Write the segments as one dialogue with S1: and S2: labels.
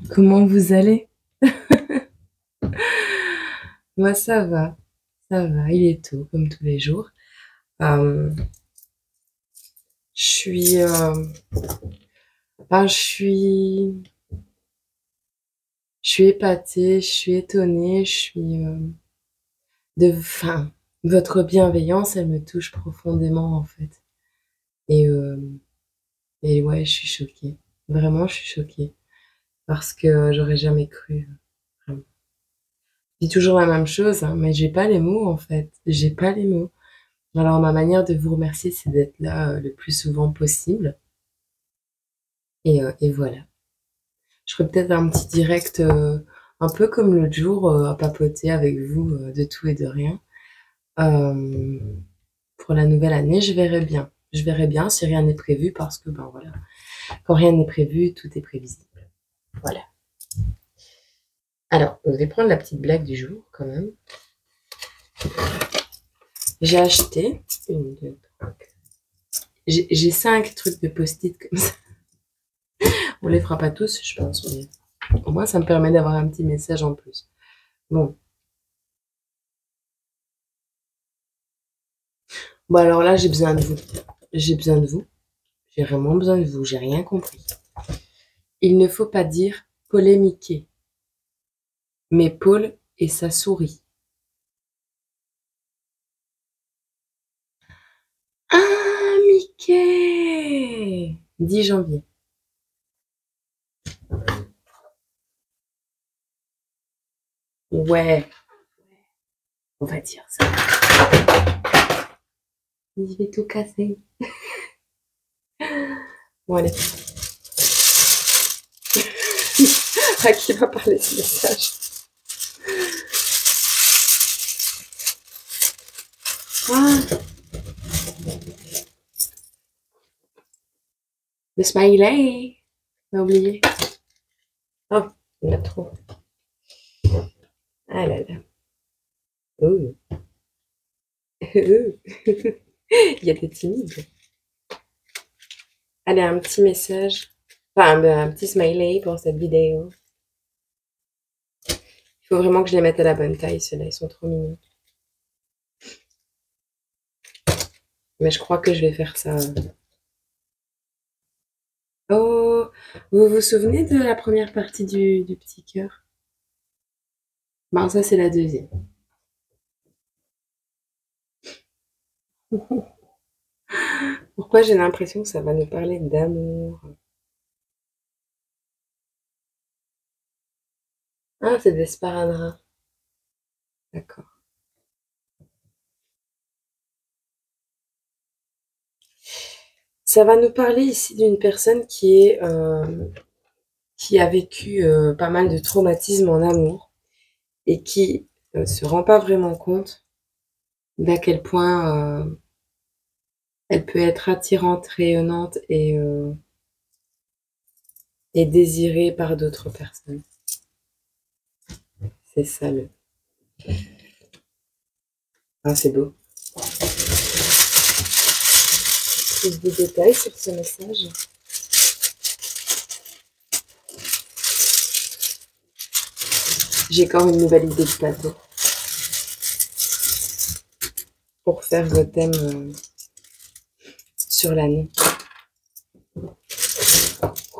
S1: Comment vous allez? Moi, ça va, il est tôt, comme tous les jours. Euh, je suis, ben, je suis épatée, je suis étonnée, enfin, votre bienveillance, elle me touche profondément, en fait. Et, euh, et ouais, je suis choquée. Vraiment, je suis choquée. Parce que j'aurais jamais cru, vraiment. Je dis toujours la même chose, hein, mais j'ai pas les mots, en fait. J'ai pas les mots. Alors, ma manière de vous remercier, c'est d'être là le plus souvent possible. Et voilà. Je ferai peut-être un petit direct, un peu comme l'autre jour, à papoter avec vous de tout et de rien. Euh, pour la nouvelle année, je verrai bien. Je verrai bien si rien n'est prévu parce que, ben voilà, quand rien n'est prévu, tout est prévisible. Voilà. Alors, je vais prendre la petite blague du jour quand même. J'ai acheté une, deux, trois, j'ai 5 trucs de post-it comme ça. On les fera pas tous, je pense, mais au moins ça me permet d'avoir un petit message en plus. Bon, bon alors là j'ai besoin de vous. J'ai besoin de vous. J'ai vraiment besoin de vous. J'ai rien compris. Il ne faut pas dire polémiquer, mais Paul et sa souris. Ah, Mickey! 10 janvier. Ouais, on va dire ça. Je vais tout casser. Bon, allez. À qui va parler ce message? Ah, le smiley. On a oublié. Oh, il y en a trop. Ah là là. Oh. Il y a des timides. Allez, un petit message. Enfin, un petit smiley pour cette vidéo. Il faut vraiment que je les mette à la bonne taille, ceux-là, ils sont trop mignons. Mais je crois que je vais faire ça. Oh, vous vous souvenez de la première partie du petit cœur? Ben, ça, c'est la deuxième. Pourquoi j'ai l'impression que ça va nous parler d'amour? Ah, c'est des sparadraps. D'accord. Ça va nous parler ici d'une personne qui a vécu pas mal de traumatismes en amour et qui se rend pas vraiment compte d'à quel point elle peut être attirante, rayonnante et désirée par d'autres personnes. C'est ça le. Ah, c'est beau. Plus de détails sur ce message. J'ai encore une nouvelle idée de tableau pour faire vos thèmes sur l'année.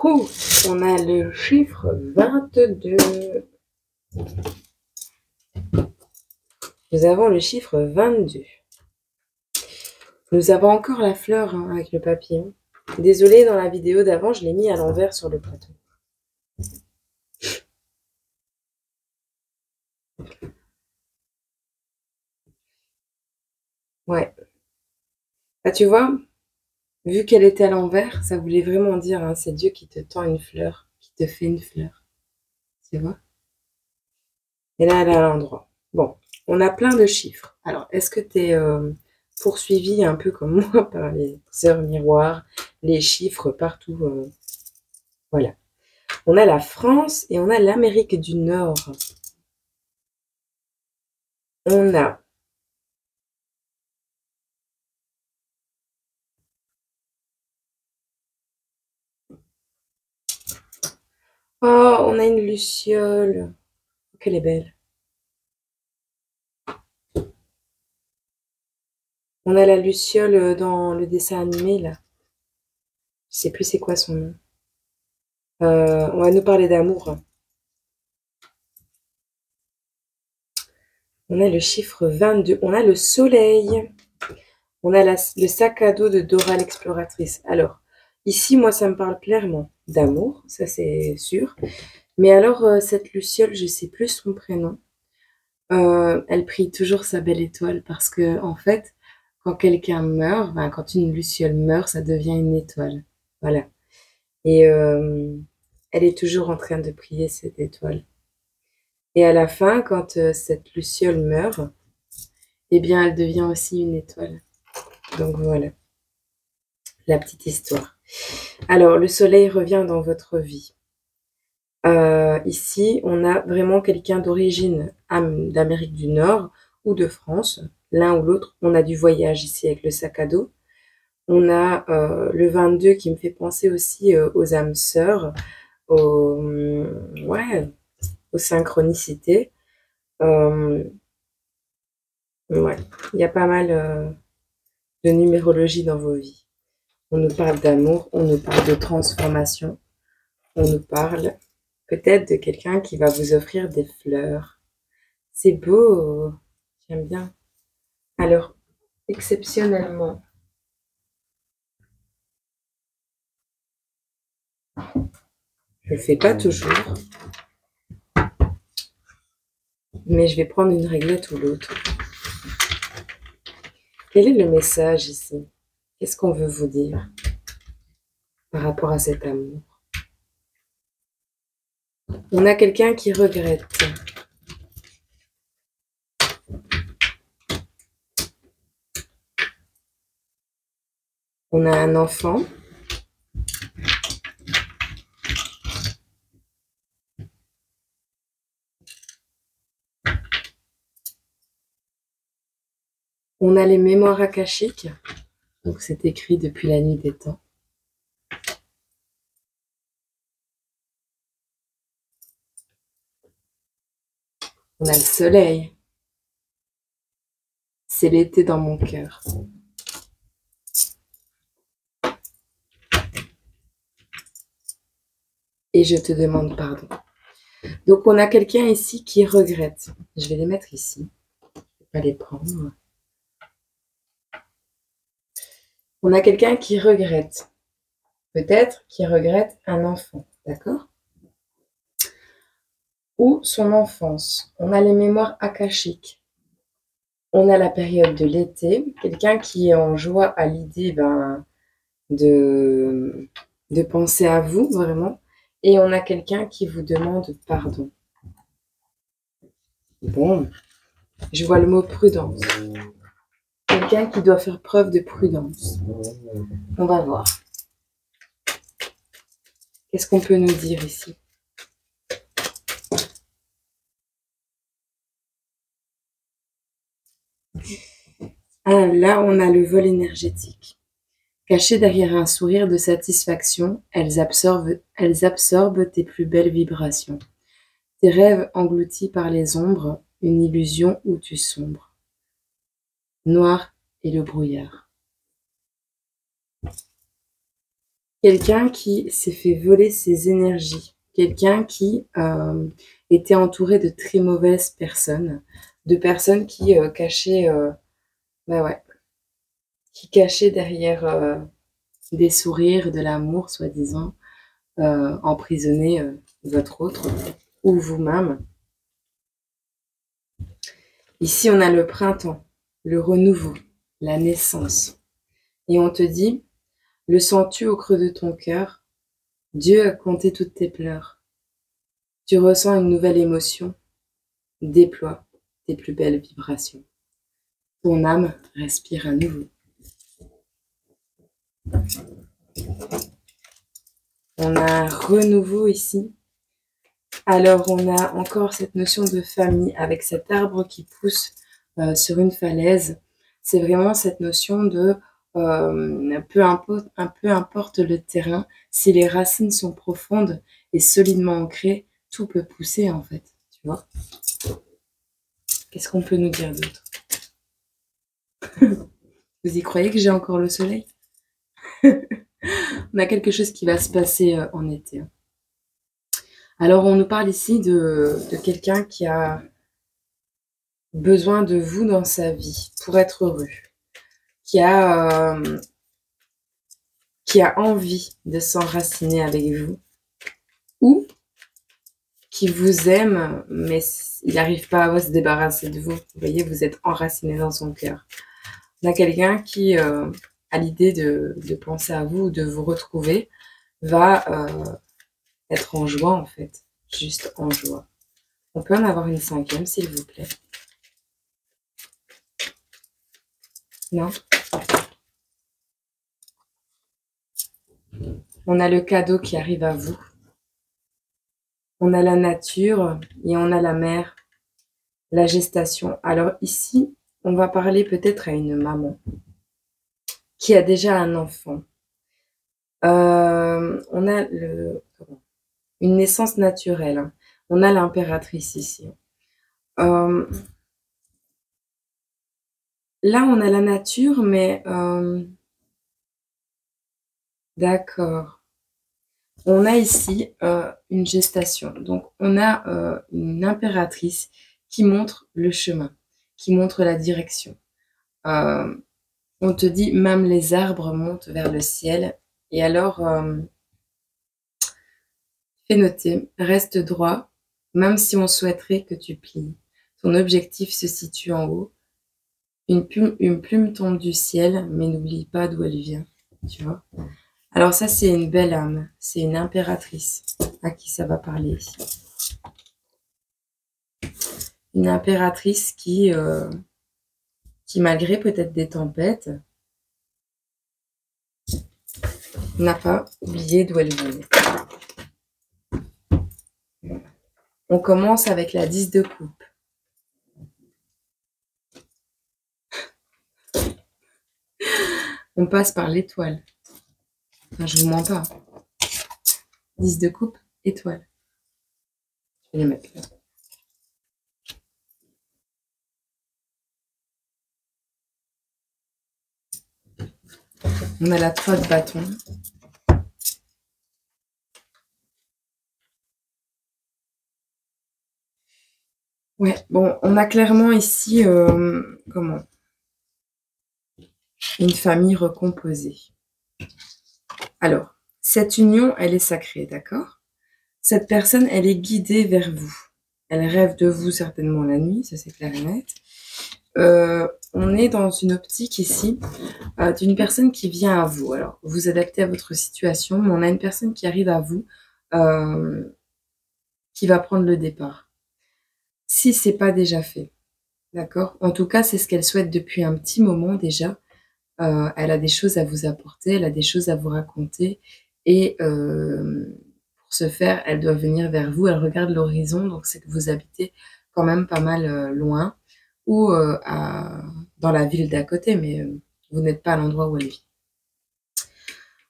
S1: On a le chiffre 22. Nous avons le chiffre 22. Nous avons encore la fleur hein, avec le papillon. Désolée, dans la vidéo d'avant, je l'ai mis à l'envers sur le plateau. Ouais. Ah, tu vois, vu qu'elle était à l'envers, ça voulait vraiment dire, hein, c'est Dieu qui te tend une fleur, qui te fait une fleur. Tu vois? Et là, elle est à l'endroit. Bon, on a plein de chiffres. Alors, est-ce que tu es poursuivi un peu comme moi par les sœurs miroirs, les chiffres partout voilà. On a la France et on a l'Amérique du Nord. On a on a une luciole. Qu'elle est belle. On a la luciole dans le dessin animé, là. Je sais plus c'est quoi son nom. On va nous parler d'amour. On a le chiffre 22. On a le soleil. On a le sac à dos de Dora l'exploratrice. Alors, ici, moi, ça me parle clairement d'amour, ça c'est sûr. Mais alors, cette luciole, je sais plus son prénom. Elle prie toujours sa belle étoile parce que, en fait, quand quelqu'un meurt, enfin, quand une luciole meurt, ça devient une étoile. Voilà. Et elle est toujours en train de prier cette étoile. Et à la fin, quand cette luciole meurt, eh bien, elle devient aussi une étoile. Donc voilà, la petite histoire. Alors, le soleil revient dans votre vie. Ici, on a vraiment quelqu'un d'origine d'Amérique du Nord ou de France, l'un ou l'autre. On a du voyage ici avec le sac à dos. On a le 22 qui me fait penser aussi aux âmes sœurs, ouais, aux synchronicités. Ouais, il y a pas mal de numérologie dans vos vies. On nous parle d'amour, on nous parle de transformation, on nous parle peut-être de quelqu'un qui va vous offrir des fleurs. C'est beau, j'aime bien. Alors, exceptionnellement, je le fais pas toujours, mais je vais prendre une réglette ou l'autre. Quel est le message ici? Qu'est-ce qu'on veut vous dire par rapport à cet amour? On a quelqu'un qui regrette. On a un enfant. On a les mémoires akashiques. Donc c'est écrit depuis la nuit des temps. On a le soleil. C'est l'été dans mon cœur. Et je te demande pardon. Donc on a quelqu'un ici qui regrette. Je vais les mettre ici. Je ne vais pas les prendre. On a quelqu'un qui regrette. Peut-être qui regrette un enfant. D'accord? Ou son enfance. On a les mémoires akashiques. On a la période de l'été. Quelqu'un qui est en joie à l'idée de penser à vous, vraiment. Et on a quelqu'un qui vous demande pardon. Bon, je vois le mot prudence. Quelqu'un qui doit faire preuve de prudence. On va voir. Qu'est-ce qu'on peut nous dire ici? Ah, là, on a le vol énergétique. Cachées derrière un sourire de satisfaction, elles absorbent tes plus belles vibrations. Tes rêves engloutis par les ombres, une illusion où tu sombres. Noir et le brouillard. Quelqu'un qui s'est fait voler ses énergies. Quelqu'un qui était entouré de très mauvaises personnes. De personnes qui cachaient... qui cachaient derrière des sourires, de l'amour, soi-disant, emprisonner votre autre ou vous-même. Ici, on a le printemps, le renouveau, la naissance. Et on te dit, le sens-tu au creux de ton cœur? Dieu a compté toutes tes pleurs. Tu ressens une nouvelle émotion. Déploie tes plus belles vibrations. Ton âme respire à nouveau. On a un renouveau ici. Alors, on a encore cette notion de famille avec cet arbre qui pousse sur une falaise. C'est vraiment cette notion de peu importe le terrain, si les racines sont profondes et solidement ancrées, tout peut pousser en fait, tu vois. Qu'est-ce qu'on peut nous dire d'autre? Vous y croyez que j'ai encore le soleil? On a quelque chose qui va se passer en été. Alors, on nous parle ici de quelqu'un qui a besoin de vous dans sa vie pour être heureux, qui a envie de s'enraciner avec vous, ou qui vous aime, mais il n'arrive pas à se débarrasser de vous. Vous voyez, vous êtes enraciné dans son cœur. On a quelqu'un qui, à l'idée de penser à vous, de vous retrouver, va être en joie en fait, juste en joie. On peut en avoir une cinquième, s'il vous plaît. Non? On a le cadeau qui arrive à vous. On a la nature et on a la mer, la gestation. Alors ici, on va parler peut-être à une maman qui a déjà un enfant. On a une naissance naturelle. Hein. On a l'impératrice ici. Là, on a la nature, mais d'accord. On a ici une gestation. Donc, on a une impératrice qui montre le chemin, qui montre la direction. On te dit, même les arbres montent vers le ciel. Et alors, fais noter, reste droit, même si on souhaiterait que tu plies. Ton objectif se situe en haut. Une plume tombe du ciel, mais n'oublie pas d'où elle vient. Tu vois? Alors ça, c'est une belle âme. C'est une impératrice à qui ça va parler ici. Une impératrice qui malgré peut-être des tempêtes, n'a pas oublié d'où elle venait. On commence avec la 10 de coupe. On passe par l'étoile. Enfin, je vous mens pas. 10 de coupe, étoile. Je vais les mettre là. On a la 3 de bâton. Ouais, bon, on a clairement ici, comment? Une famille recomposée. Alors, cette union, elle est sacrée, d'accord? Cette personne, elle est guidée vers vous. Elle rêve de vous certainement la nuit, ça c'est clair et net. On est dans une optique ici d'une personne qui vient à vous. Alors, vous adaptez à votre situation, mais on a une personne qui arrive à vous, qui va prendre le départ. Si c'est pas déjà fait, d'accord? En tout cas, c'est ce qu'elle souhaite depuis un petit moment déjà. Elle a des choses à vous apporter, elle a des choses à vous raconter et pour ce faire, elle doit venir vers vous. Elle regarde l'horizon, donc c'est que vous habitez quand même pas mal loin ou dans la ville d'à côté, mais vous n'êtes pas à l'endroit où elle vit.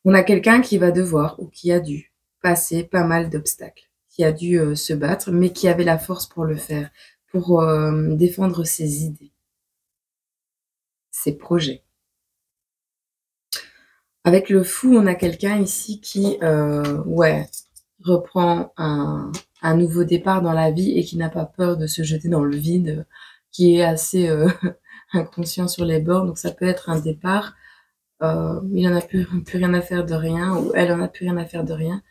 S1: On a quelqu'un qui va devoir ou qui a dû passer pas mal d'obstacles, qui a dû se battre, mais qui avait la force pour le faire, pour défendre ses idées, ses projets. Avec le fou, on a quelqu'un ici qui, reprend un nouveau départ dans la vie et qui n'a pas peur de se jeter dans le vide, qui est assez inconscient sur les bords. Donc ça peut être un départ, il en a plus rien à faire de rien, ou elle en a plus rien à faire de rien.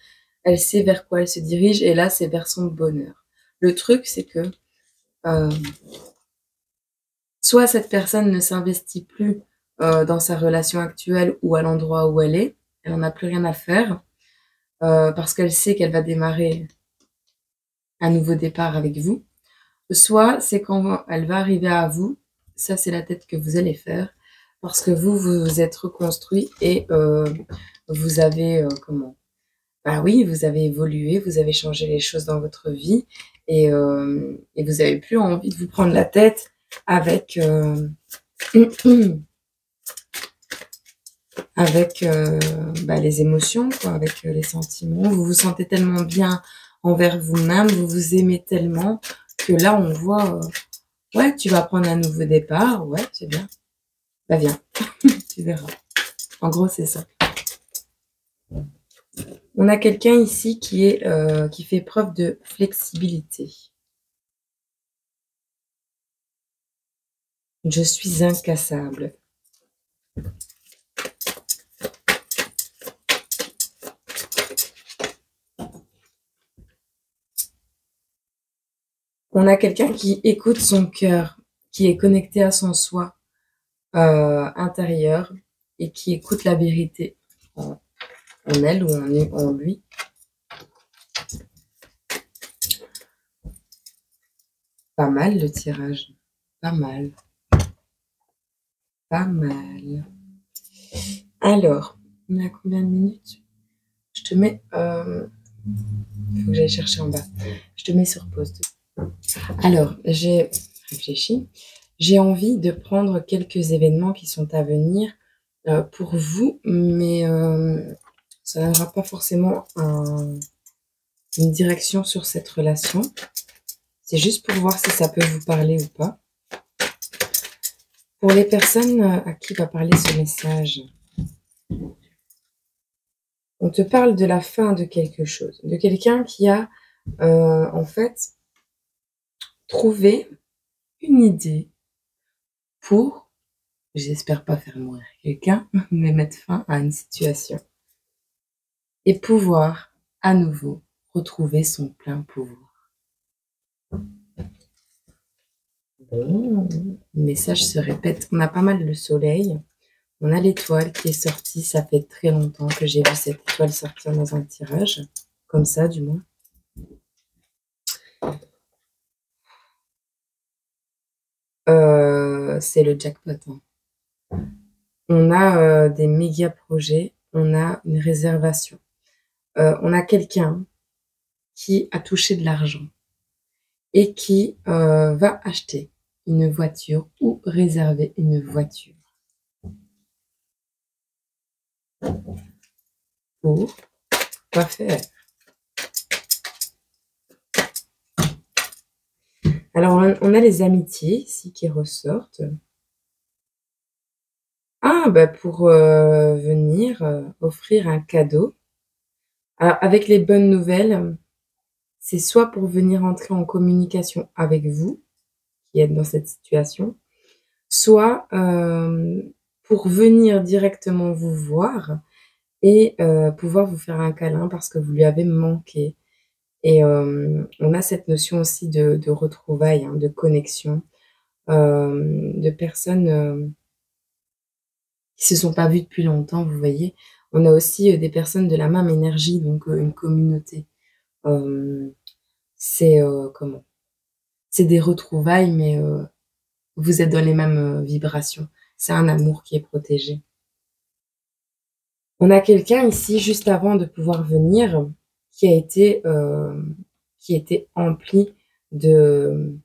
S1: Elle sait vers quoi elle se dirige et là, c'est vers son bonheur. Le truc, c'est que soit cette personne ne s'investit plus dans sa relation actuelle ou à l'endroit où elle est, elle n'en a plus rien à faire, parce qu'elle sait qu'elle va démarrer un nouveau départ avec vous. Soit c'est quand elle va arriver à vous, ça c'est la tête que vous allez faire, parce que vous vous êtes reconstruit et vous avez, bah oui, vous avez évolué, vous avez changé les choses dans votre vie et vous n'avez plus envie de vous prendre la tête avec avec les émotions, quoi, avec les sentiments. Vous vous sentez tellement bien envers vous-même, vous vous aimez tellement que là, on voit, ouais, tu vas prendre un nouveau départ, ouais, c'est bien. Bah viens, tu verras. En gros, c'est ça. On a quelqu'un ici qui fait preuve de flexibilité. Je suis incassable. On a quelqu'un qui écoute son cœur, qui est connecté à son soi intérieur et qui écoute la vérité en elle ou en lui. Pas mal le tirage. Pas mal. Pas mal. Alors, on a combien de minutes? Je te mets... il faut que j'aille chercher en bas. Je te mets sur pause. Alors, j'ai réfléchi. J'ai envie de prendre quelques événements qui sont à venir pour vous, mais ça n'aura pas forcément une direction sur cette relation. C'est juste pour voir si ça peut vous parler ou pas. Pour les personnes à qui va parler ce message, on te parle de la fin de quelque chose, de quelqu'un qui a en fait trouvé une idée pour, j'espère pas faire mourir quelqu'un, mais mettre fin à une situation et pouvoir à nouveau retrouver son plein pouvoir. Bon, le message se répète. On a pas mal le soleil. On a l'étoile qui est sortie. Ça fait très longtemps que j'ai vu cette étoile sortir dans un tirage. Comme ça, du moins. C'est le jackpot. Hein. On a des méga projets. On a une réservation. On a quelqu'un qui a touché de l'argent et qui va acheter une voiture ou réserver une voiture. Pour quoi faire? Alors, on a les amitiés ici qui ressortent. Ah, bah pour venir offrir un cadeau. Alors, avec les bonnes nouvelles, c'est soit pour venir entrer en communication avec vous, qui êtes dans cette situation, soit pour venir directement vous voir et pouvoir vous faire un câlin parce que vous lui avez manqué. Et on a cette notion aussi de retrouvailles, hein, de connexion, de personnes qui se sont pas vues depuis longtemps, vous voyez. On a aussi des personnes de la même énergie, donc une communauté. C'est comment? C'est des retrouvailles, mais vous êtes dans les mêmes vibrations. C'est un amour qui est protégé. On a quelqu'un ici, juste avant de pouvoir venir, qui a été empli de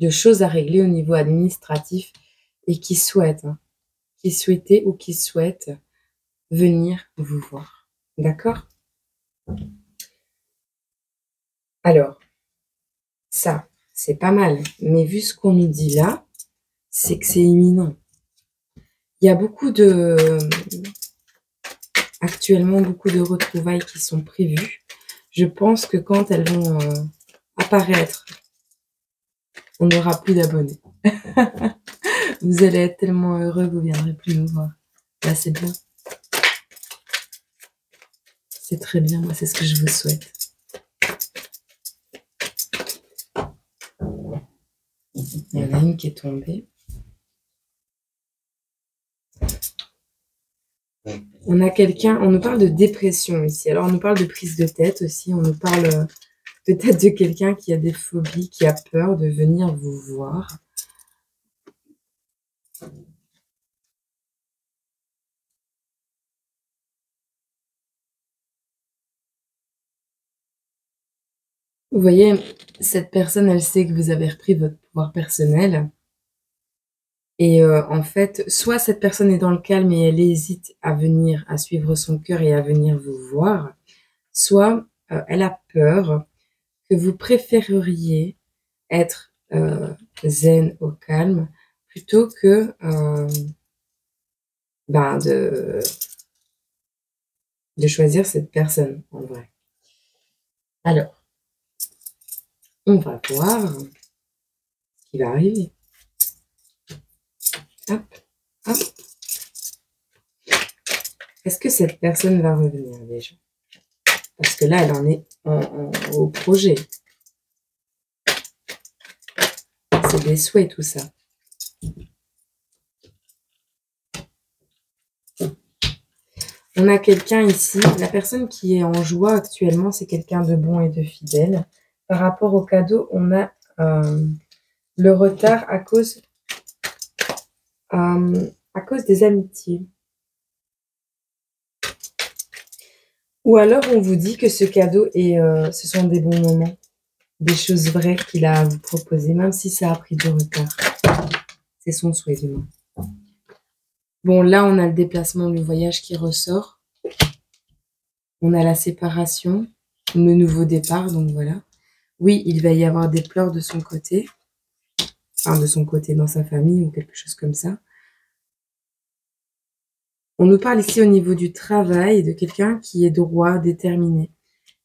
S1: choses à régler au niveau administratif et qui souhaite, hein, qui souhaitait ou qui souhaite venir vous voir. D'accord? Alors, ça, c'est pas mal. Mais vu ce qu'on nous dit là, c'est que c'est imminent. Il y a actuellement beaucoup de retrouvailles qui sont prévues. Je pense que quand elles vont apparaître, on n'aura plus d'abonnés. Vous allez être tellement heureux, vous viendrez plus nous voir. Là, c'est bien. C'est très bien, moi, c'est ce que je vous souhaite. Il y en a une qui est tombée. On a quelqu'un, on nous parle de dépression ici. Alors, on nous parle de prise de tête aussi. On nous parle peut-être de quelqu'un qui a des phobies, qui a peur de venir vous voir. Vous voyez, cette personne, elle sait que vous avez repris votre pouvoir personnel. Et en fait, soit cette personne est dans le calme et elle hésite à venir, à suivre son cœur et à venir vous voir, soit elle a peur que vous préféreriez être zen au calme plutôt que de choisir cette personne en vrai. Alors, on va voir ce qui va arriver. Hop, hop. Est-ce que cette personne va revenir déjà? Parce que là, elle en est au projet. C'est des souhaits, tout ça. On a quelqu'un ici. La personne qui est en joie actuellement, c'est quelqu'un de bon et de fidèle. Par rapport au cadeau, on a le retard à cause des amitiés. Ou alors, on vous dit que ce cadeau, ce sont des bons moments. Des choses vraies qu'il a à vous proposer, même si ça a pris du retard. C'est son souhait du moins. Bon, là, on a le déplacement, le voyage qui ressort. On a la séparation, le nouveau départ, donc voilà. Oui, il va y avoir des pleurs de son côté. Enfin, de son côté dans sa famille ou quelque chose comme ça. On nous parle ici au niveau du travail de quelqu'un qui est droit, déterminé,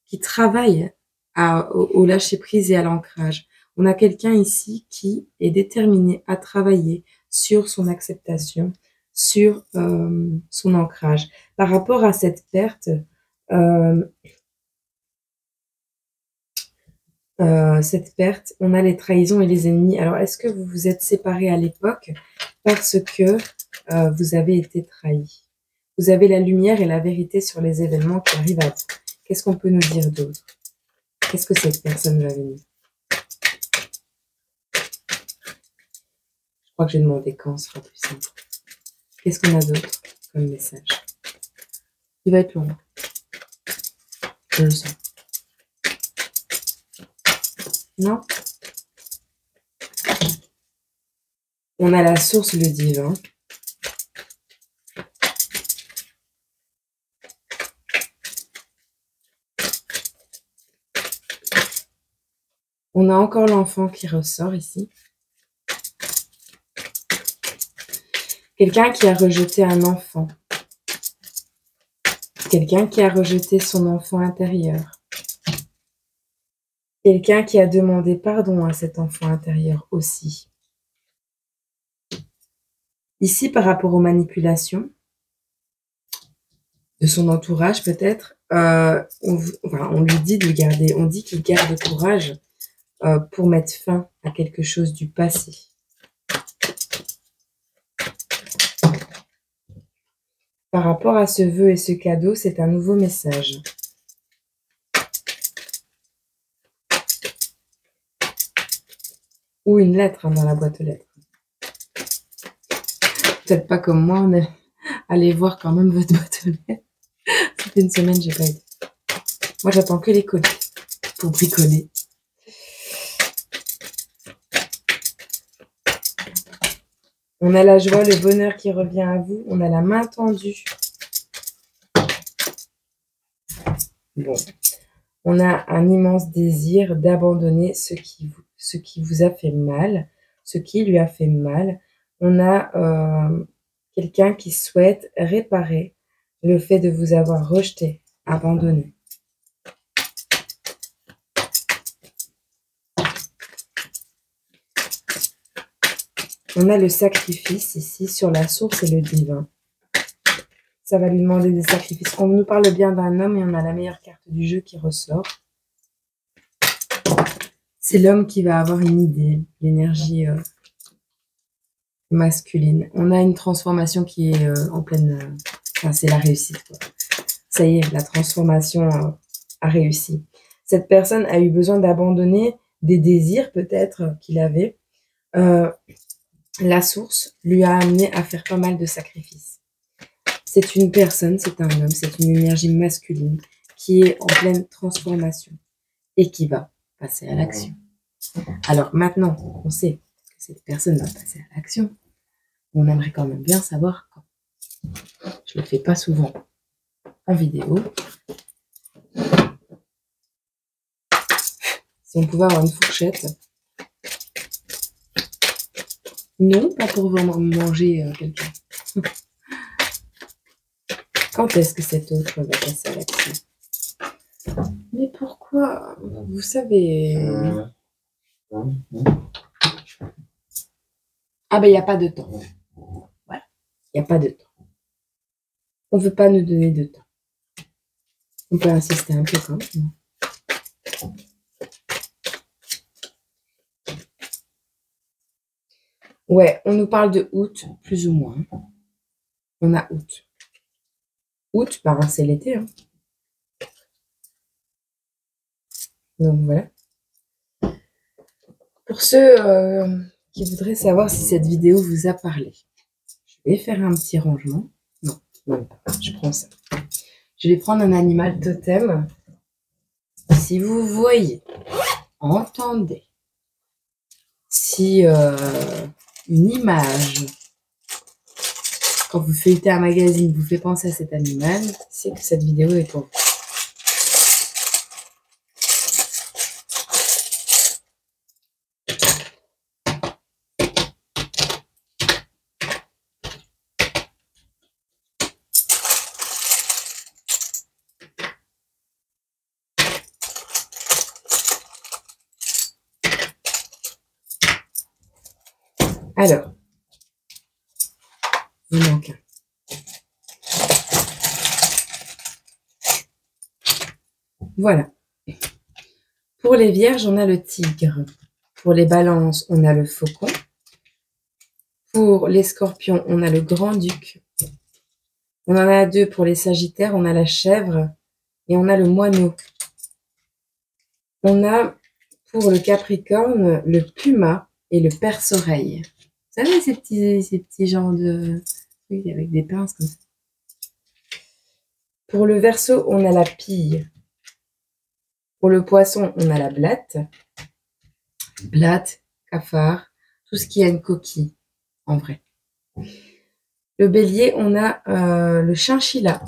S1: qui travaille au lâcher-prise et à l'ancrage. On a quelqu'un ici qui est déterminé à travailler sur son acceptation, sur son ancrage. Par rapport à cette perte, on a les trahisons et les ennemis. Alors, est-ce que vous vous êtes séparés à l'époque parce que vous avez été trahis? Vous avez la lumière et la vérité sur les événements qui arrivent à vous. Qu'est-ce qu'on peut nous dire d'autre? Qu'est-ce que cette personne va venir? Je crois que j'ai demandé quand, ce sera plus simple. Qu'est-ce qu'on a d'autre comme message? Il va être long. Je le sens. Non? On a la source, le divin. On a encore l'enfant qui ressort ici. Quelqu'un qui a rejeté un enfant. Quelqu'un qui a rejeté son enfant intérieur. Quelqu'un qui a demandé pardon à cet enfant intérieur aussi. Ici, par rapport aux manipulations de son entourage, peut-être, on lui dit de garder, on dit qu'il garde courage pour mettre fin à quelque chose du passé. Par rapport à ce vœu et ce cadeau, c'est un nouveau message. Ou une lettre dans la boîte aux lettres. Peut-être pas comme moi, on est allé voir quand même votre boîte aux lettres. Ça fait une semaine, j'ai pas été. Moi, j'attends que les colis pour bricoler. On a la joie, le bonheur qui revient à vous. On a la main tendue. Bon. On a un immense désir d'abandonner ce qui vous a fait mal, ce qui lui a fait mal. On a quelqu'un qui souhaite réparer le fait de vous avoir rejeté, abandonné. On a le sacrifice ici sur la source et le divin. Ça va lui demander des sacrifices. On nous parle bien d'un homme et on a la meilleure carte du jeu qui ressort. C'est l'homme qui va avoir une idée, l'énergie masculine. On a une transformation qui est en pleine... Enfin, c'est la réussite, quoi. Ça y est, la transformation a réussi. Cette personne a eu besoin d'abandonner des désirs peut-être qu'il avait. La source lui a amené à faire pas mal de sacrifices. C'est une personne, c'est un homme, c'est une énergie masculine qui est en pleine transformation et qui va passer à l'action. Alors maintenant qu'on sait que cette personne va passer à l'action, on aimerait quand même bien savoir quand. Je le fais pas souvent en vidéo. Si on pouvait avoir une fourchette. Non, pas pour vraiment manger quelqu'un. Quand est-ce que cet autre va passer à l'action? Mais pourquoi? Vous savez... Ah ben, il n'y a pas de temps. Voilà, il n'y a pas de temps. On ne veut pas nous donner de temps. On peut insister un peu quand même. Ouais, on nous parle de août, plus ou moins. On a août. Août, ben, c'est l'été. Hein. Donc voilà. Pour ceux qui voudraient savoir si cette vidéo vous a parlé, je vais faire un petit rangement. Non, même pas. Je prends ça. Je vais prendre un animal totem. Si vous voyez, entendez, si une image, quand vous feuilletez un magazine, vous fait penser à cet animal, c'est que cette vidéo est pour vous. Alors, vous manque un. Voilà. Pour les vierges, on a le tigre. Pour les balances, on a le faucon. Pour les scorpions, on a le grand-duc. On en a deux pour les sagittaires, on a la chèvre et on a le moineau. On a pour le capricorne, le puma et le perce-oreille. Vous savez, ces petits genres de trucs avec des pinces comme ça. Pour le verseau, on a la pie. Pour le poisson, on a la blatte. Blatte, cafard, tout ce qui a une coquille, en vrai. Le bélier, on a le chinchilla.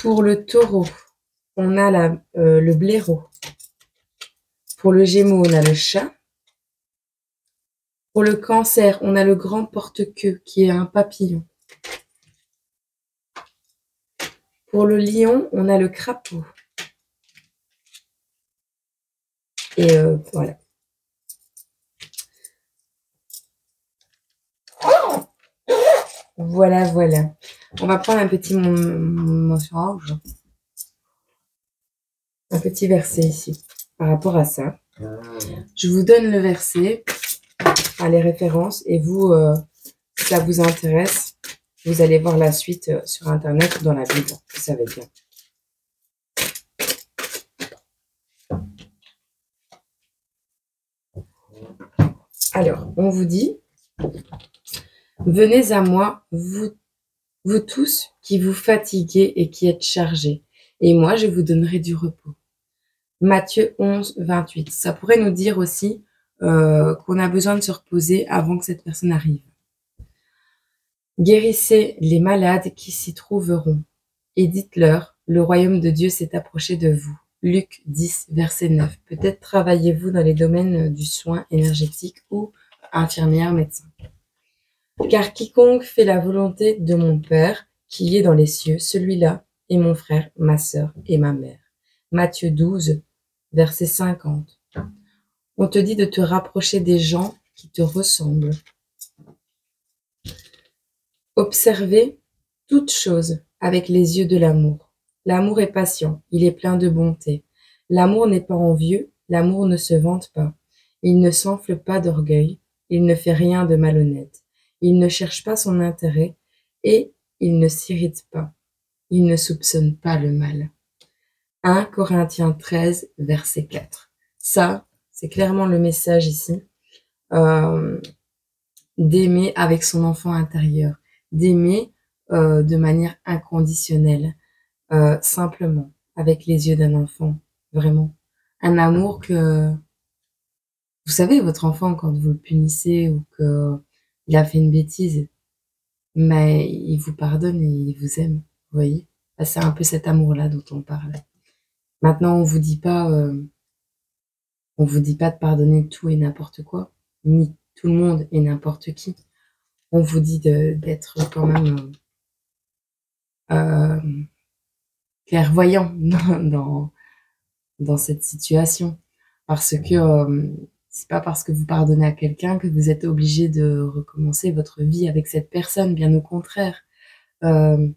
S1: Pour le taureau, on a le blaireau. Pour le gémeaux, on a le chat. Pour le cancer, on a le grand porte-queue qui est un papillon. Pour le lion, on a le crapaud. Et voilà. Voilà, voilà. On va prendre un petit mensonge. Un petit verset ici, par rapport à ça. Je vous donne le verset, les références, et vous, si ça vous intéresse, vous allez voir la suite sur Internet ou dans la Bible, vous savez bien. Alors, on vous dit, venez à moi, vous tous qui vous fatiguez et qui êtes chargés, et moi je vous donnerai du repos. Matthieu 11, 28. Ça pourrait nous dire aussi qu'on a besoin de se reposer avant que cette personne arrive. Guérissez les malades qui s'y trouveront, et dites-leur, le royaume de Dieu s'est approché de vous. Luc 10, verset 9. Peut-être travaillez-vous dans les domaines du soin énergétique ou infirmière, médecin. Car quiconque fait la volonté de mon Père, qui est dans les cieux, celui-là est mon frère, ma sœur et ma mère. Matthieu 12, verset 50. On te dit de te rapprocher des gens qui te ressemblent. Observez toutes choses avec les yeux de l'amour. L'amour est patient, il est plein de bonté. L'amour n'est pas envieux, l'amour ne se vante pas. Il ne s'enfle pas d'orgueil, il ne fait rien de malhonnête. Il ne cherche pas son intérêt et il ne s'irrite pas. Il ne soupçonne pas le mal. 1 Corinthiens 13, verset 4. Ça, c'est clairement le message ici, d'aimer avec son enfant intérieur, d'aimer de manière inconditionnelle, simplement, avec les yeux d'un enfant, vraiment. Un amour que, vous savez, votre enfant, quand vous le punissez ou qu'il a fait une bêtise, mais il vous pardonne et il vous aime, vous voyez. C'est un peu cet amour-là dont on parle. Maintenant, on vous dit pas de pardonner tout et n'importe quoi, ni tout le monde et n'importe qui. On vous dit d'être quand même clairvoyant dans cette situation. Parce que c'est pas parce que vous pardonnez à quelqu'un que vous êtes obligé de recommencer votre vie avec cette personne, bien au contraire. Le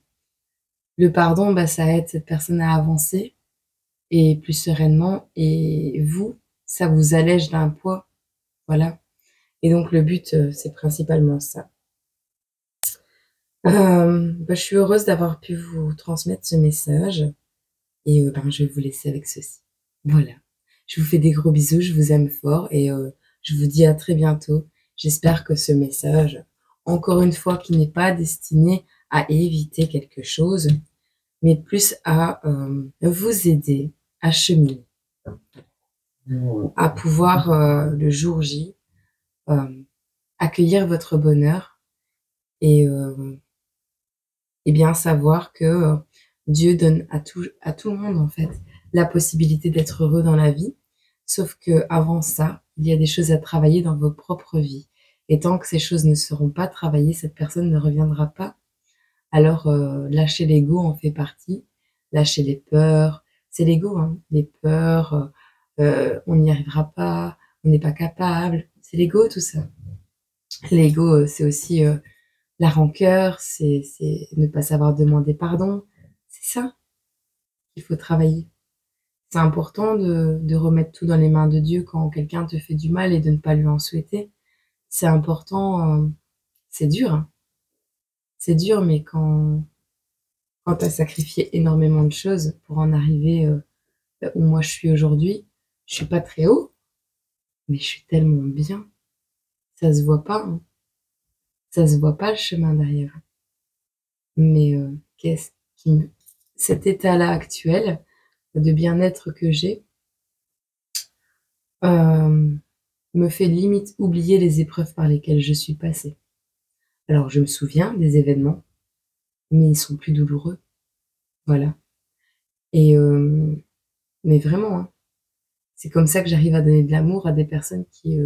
S1: pardon, bah, ça aide cette personne à avancer et plus sereinement, et vous, ça vous allège d'un poids, voilà. Et donc le but, c'est principalement ça. Bah, je suis heureuse d'avoir pu vous transmettre ce message et ben, je vais vous laisser avec ceci. Voilà. Je vous fais des gros bisous, je vous aime fort et je vous dis à très bientôt. J'espère que ce message, encore une fois, qui n'est pas destiné à éviter quelque chose, mais plus à vous aider à cheminer, à pouvoir le jour J accueillir votre bonheur et bien savoir que Dieu donne à tout le monde en fait la possibilité d'être heureux dans la vie. Sauf que avant ça, il y a des choses à travailler dans vos propres vies. Et tant que ces choses ne seront pas travaillées, cette personne ne reviendra pas. Alors lâcher l'ego en fait partie. Lâcher les peurs, c'est l'ego, hein, les peurs, on n'y arrivera pas, on n'est pas capable. C'est l'ego tout ça. L'ego, c'est aussi la rancœur, c'est ne pas savoir demander pardon. C'est ça qu'il faut travailler. C'est important de remettre tout dans les mains de Dieu quand quelqu'un te fait du mal et de ne pas lui en souhaiter. C'est important, c'est dur, hein. C'est dur, mais quand tu as sacrifié énormément de choses pour en arriver où moi je suis aujourd'hui, je suis pas très haut, mais je suis tellement bien. Ça se voit pas, hein. Ça se voit pas le chemin derrière. Mais qu'est-ce qui me... cet état-là actuel de bien-être que j'ai me fait limite oublier les épreuves par lesquelles je suis passée. Alors je me souviens des événements, mais ils sont plus douloureux, voilà. Et mais vraiment, hein, c'est comme ça que j'arrive à donner de l'amour à des personnes qui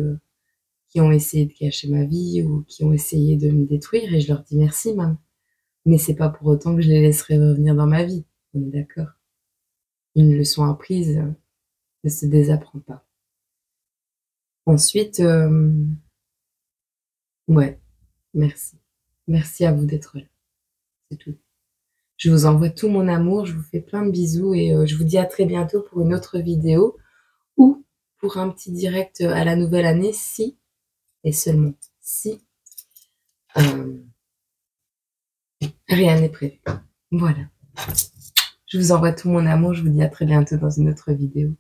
S1: ont essayé de gâcher ma vie ou qui ont essayé de me détruire, et je leur dis merci, maman. Mais c'est pas pour autant que je les laisserai revenir dans ma vie, on est d'accord. Une leçon apprise ne se désapprend pas. Ensuite, ouais, merci. Merci à vous d'être là, c'est tout. Je vous envoie tout mon amour, je vous fais plein de bisous et je vous dis à très bientôt pour une autre vidéo ou pour un petit direct à la nouvelle année si, et seulement si, rien n'est prévu. Voilà. Je vous envoie tout mon amour, je vous dis à très bientôt dans une autre vidéo.